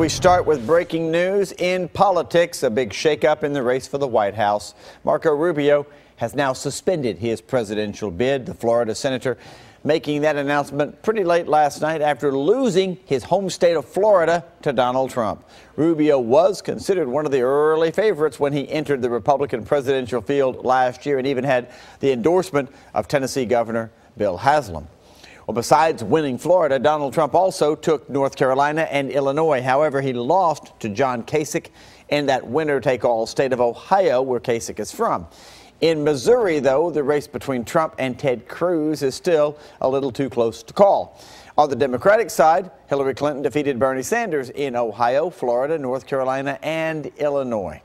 We start with breaking news in politics, a big shakeup in the race for the White House. Marco Rubio has now suspended his presidential bid. The Florida senator making that announcement pretty late last night after losing his home state of Florida to Donald Trump. Rubio was considered one of the early favorites when he entered the Republican presidential field last year and even had the endorsement of Tennessee Governor Bill Haslam. Well, besides winning Florida, Donald Trump also took North Carolina and Illinois. However, he lost to John Kasich in that winner-take-all state of Ohio, where Kasich is from. In Missouri, though, the race between Trump and Ted Cruz is still a little too close to call. On the Democratic side, Hillary Clinton defeated Bernie Sanders in Ohio, Florida, North Carolina, and Illinois.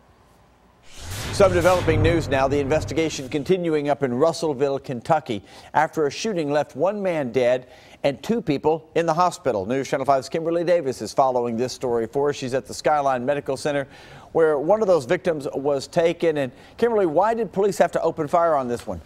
Some developing news now. The investigation continuing up in Russellville, Kentucky, after a shooting left one man dead and two people in the hospital. News Channel 5's Kimberly Davis is following this story for us. She's at the Skyline Medical Center, where one of those victims was taken. And Kimberly, why did police have to open fire on this one?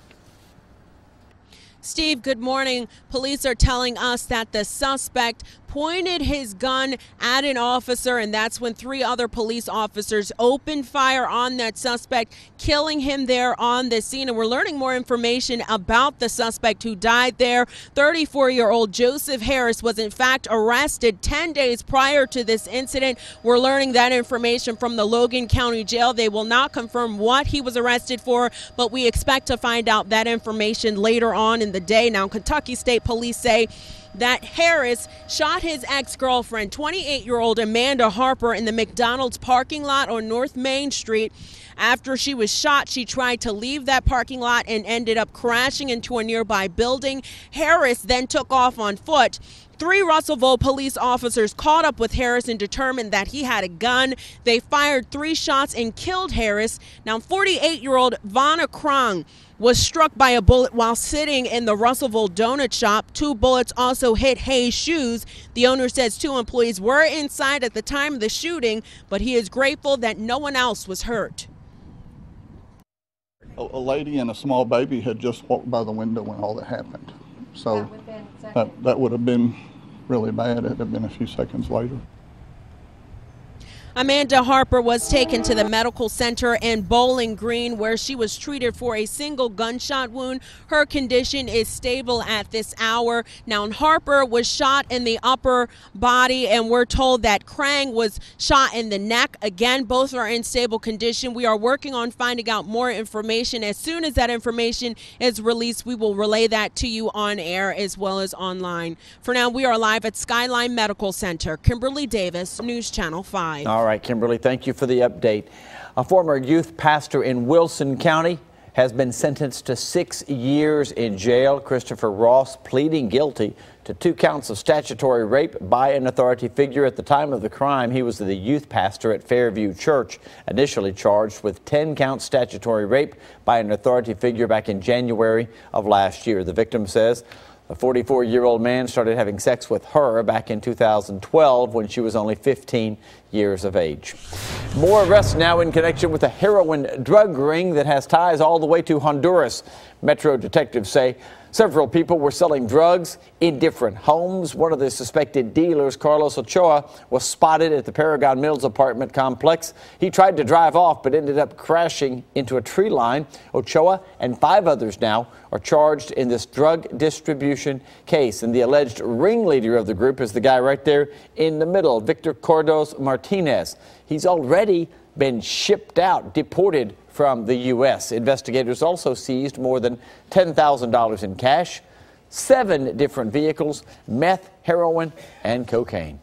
Steve, good morning. Police are telling us that the suspect pointed his gun at an officer, and that's when three other police officers opened fire on that suspect, killing him there on the scene. And we're learning more information about the suspect who died there. 34-year-old Joseph Harris was in fact arrested 10 days prior to this incident. We're learning that information from the Logan County Jail. They will not confirm what he was arrested for, but we expect to find out that information later on in the day. Now, Kentucky State Police say that Harris shot his ex-girlfriend, 28-year-old Amanda Harper, in the McDonald's parking lot on North Main Street. After she was shot, she tried to leave that parking lot and ended up crashing into a nearby building. Harris then took off on foot. Three Russellville police officers caught up with Harris and determined that he had a gun. They fired 3 shots and killed Harris. Now, 48-year-old Vanna Krong was struck by a bullet while sitting in the Russellville donut shop. 2 bullets also hit Hayes' shoes. The owner says 2 employees were inside at the time of the shooting, but he is grateful that no one else was hurt. A lady and a small baby had just walked by the window when all that happened. So that would have been really bad. It would have been a few seconds later. Amanda Harper was taken to the medical center in Bowling Green, where she was treated for a single gunshot wound. Her condition is stable at this hour. Now, Harper was shot in the upper body, and we're told that Krang was shot in the neck. Again, both are in stable condition. We are working on finding out more information. As soon as that information is released, we will relay that to you on air as well as online. For now, we are live at Skyline Medical Center. Kimberly Davis, News Channel 5. All right, Kimberly, thank you for the update. A former youth pastor in Wilson County has been sentenced to 6 years in jail. Christopher Ross pleading guilty to 2 counts of statutory rape by an authority figure. At the time of the crime, he was the youth pastor at Fairview Church, initially charged with 10 counts statutory rape by an authority figure back in January of last year. The victim says the 44-year-old man started having sex with her back in 2012 when she was only 15 years of age. More arrests now in connection with a heroin drug ring that has ties all the way to Honduras. Metro detectives say several people were selling drugs in different homes. One of the suspected dealers, Carlos Ochoa, was spotted at the Paragon Mills apartment complex. He tried to drive off but ended up crashing into a tree line. Ochoa and 5 others now are charged in this drug distribution case. And the alleged ringleader of the group is the guy right there in the middle, Victor Cordos Martinez. He's already been shipped out, deported from the U.S. Investigators also seized more than $10,000 in cash, 7 different vehicles, meth, heroin, and cocaine.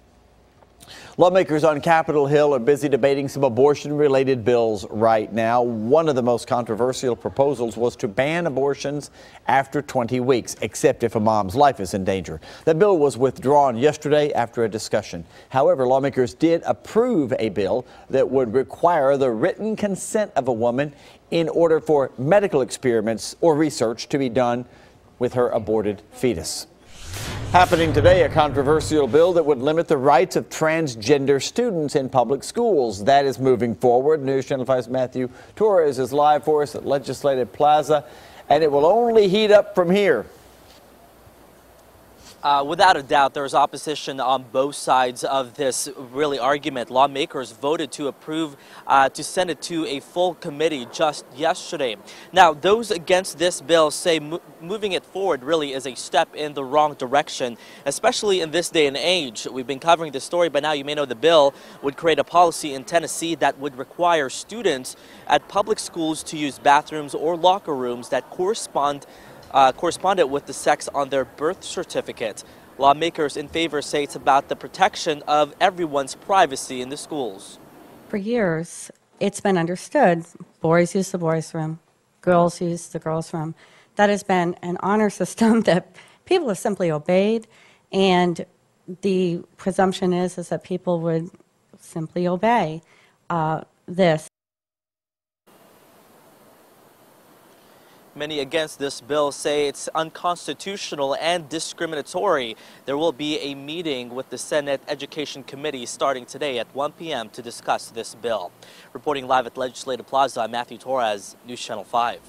Lawmakers on Capitol Hill are busy debating some abortion-related bills right now. One of the most controversial proposals was to ban abortions after 20 weeks, except if a mom's life is in danger. The bill was withdrawn yesterday after a discussion. However, lawmakers did approve a bill that would require the written consent of a woman in order for medical experiments or research to be done with her aborted fetus. Happening today, a controversial bill that would limit the rights of transgender students in public schools. That is moving forward. News Channel 5's Matthew Torres is live for us at Legislative Plaza, and it will only heat up from here. Without a doubt, there is opposition on both sides of this argument. Lawmakers voted to approve to send it to a full committee just yesterday. Now, those against this bill say moving it forward really is a step in the wrong direction, especially in this day and age. We've been covering this story, but now you may know the bill would create a policy in Tennessee that would require students at public schools to use bathrooms or locker rooms that corresponded with the sex on their birth certificate. Lawmakers in favor say it's about the protection of everyone's privacy in the schools. For years, it's been understood boys use the boys' room, girls use the girls' room. That has been an honor system that people have simply obeyed, and the presumption is that people would simply obey this. Many against this bill say it's unconstitutional and discriminatory. There will be a meeting with the Senate Education Committee starting today at 1 p.m. to discuss this bill. Reporting live at Legislative Plaza, I'm Matthew Torres, News Channel 5.